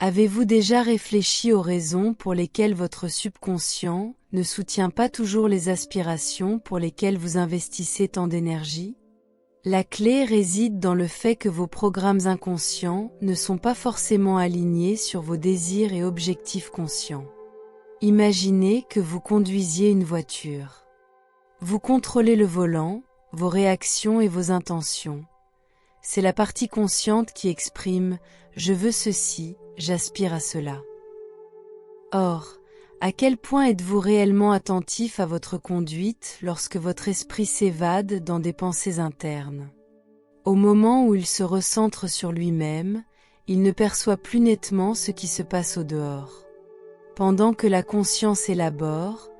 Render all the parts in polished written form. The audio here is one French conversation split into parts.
Avez-vous déjà réfléchi aux raisons pour lesquelles votre subconscient ne soutient pas toujours les aspirations pour lesquelles vous investissez tant d'énergie? La clé réside dans le fait que vos programmes inconscients ne sont pas forcément alignés sur vos désirs et objectifs conscients. Imaginez que vous conduisiez une voiture. Vous contrôlez le volant, vos réactions et vos intentions. C'est la partie consciente qui exprime « je veux ceci, j'aspire à cela ». Or, à quel point êtes-vous réellement attentif à votre conduite lorsque votre esprit s'évade dans des pensées internes? Au moment où il se recentre sur lui-même, il ne perçoit plus nettement ce qui se passe au dehors. Pendant que la conscience élabore,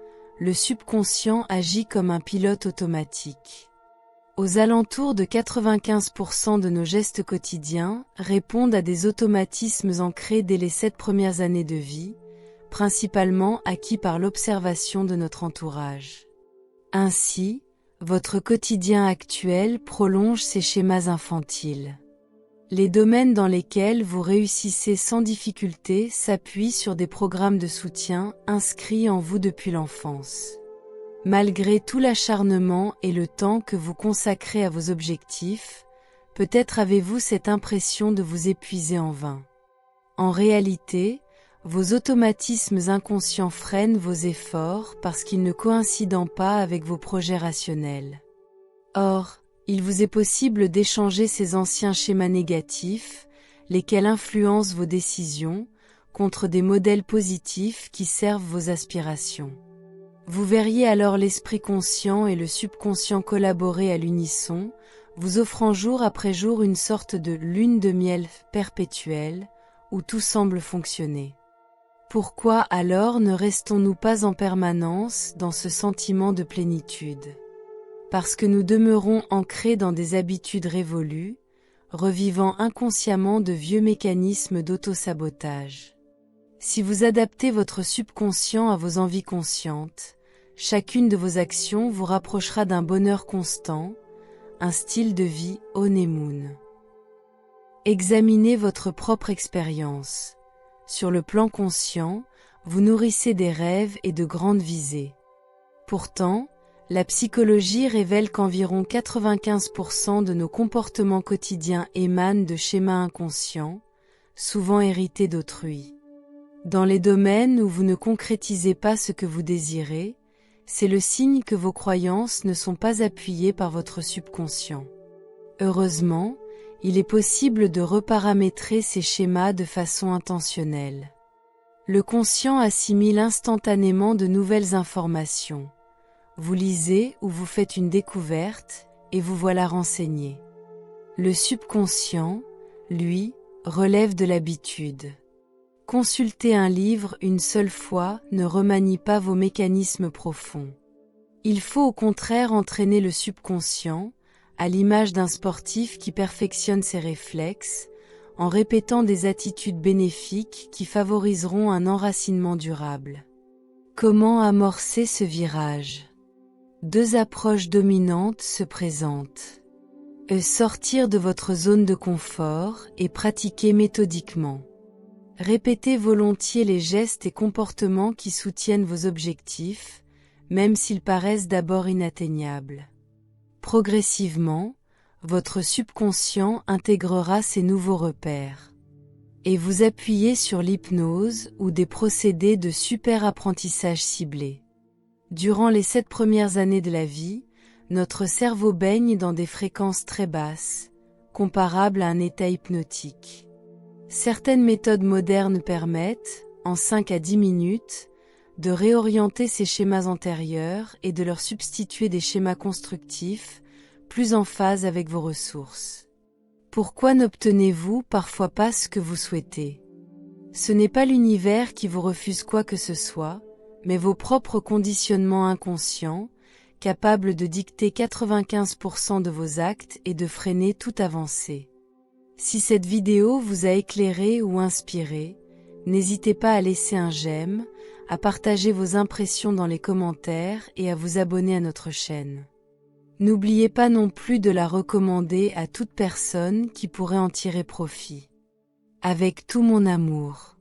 le subconscient agit comme un pilote automatique. Aux alentours de 95% de nos gestes quotidiens répondent à des automatismes ancrés dès les 7 premières années de vie, principalement acquis par l'observation de notre entourage. Ainsi, votre quotidien actuel prolonge ces schémas infantiles. Les domaines dans lesquels vous réussissez sans difficulté s'appuient sur des programmes de soutien inscrits en vous depuis l'enfance. Malgré tout l'acharnement et le temps que vous consacrez à vos objectifs, peut-être avez-vous cette impression de vous épuiser en vain. En réalité, vos automatismes inconscients freinent vos efforts parce qu'ils ne coïncident pas avec vos projets rationnels. Or, il vous est possible d'échanger ces anciens schémas négatifs, lesquels influencent vos décisions, contre des modèles positifs qui servent vos aspirations. Vous verriez alors l'esprit conscient et le subconscient collaborer à l'unisson, vous offrant jour après jour une sorte de lune de miel perpétuelle, où tout semble fonctionner. Pourquoi alors ne restons-nous pas en permanence dans ce sentiment de plénitude? Parce que nous demeurons ancrés dans des habitudes révolues, revivant inconsciemment de vieux mécanismes d'auto-sabotage. Si vous adaptez votre subconscient à vos envies conscientes, chacune de vos actions vous rapprochera d'un bonheur constant, un style de vie honeymoon. Examinez votre propre expérience. Sur le plan conscient, vous nourrissez des rêves et de grandes visées. Pourtant, la psychologie révèle qu'environ 95% de nos comportements quotidiens émanent de schémas inconscients, souvent hérités d'autrui. Dans les domaines où vous ne concrétisez pas ce que vous désirez, c'est le signe que vos croyances ne sont pas appuyées par votre subconscient. Heureusement, il est possible de reparamétrer ces schémas de façon intentionnelle. Le conscient assimile instantanément de nouvelles informations. Vous lisez ou vous faites une découverte, et vous voilà renseigné. Le subconscient, lui, relève de l'habitude. Consulter un livre une seule fois ne remanie pas vos mécanismes profonds. Il faut au contraire entraîner le subconscient, à l'image d'un sportif qui perfectionne ses réflexes, en répétant des attitudes bénéfiques qui favoriseront un enracinement durable. Comment amorcer ce virage? 2 approches dominantes se présentent. Sortir de votre zone de confort et pratiquer méthodiquement. Répétez volontiers les gestes et comportements qui soutiennent vos objectifs, même s'ils paraissent d'abord inatteignables. Progressivement, votre subconscient intégrera ces nouveaux repères. Et vous appuyez sur l'hypnose ou des procédés de super-apprentissage ciblés. Durant les 7 premières années de la vie, notre cerveau baigne dans des fréquences très basses, comparables à un état hypnotique. Certaines méthodes modernes permettent, en 5 à 10 minutes, de réorienter ces schémas antérieurs et de leur substituer des schémas constructifs, plus en phase avec vos ressources. Pourquoi n'obtenez-vous parfois pas ce que vous souhaitez? Ce n'est pas l'univers qui vous refuse quoi que ce soit, mais vos propres conditionnements inconscients, capables de dicter 95% de vos actes et de freiner toute avancée. Si cette vidéo vous a éclairé ou inspiré, n'hésitez pas à laisser un j'aime, à partager vos impressions dans les commentaires et à vous abonner à notre chaîne. N'oubliez pas non plus de la recommander à toute personne qui pourrait en tirer profit. Avec tout mon amour.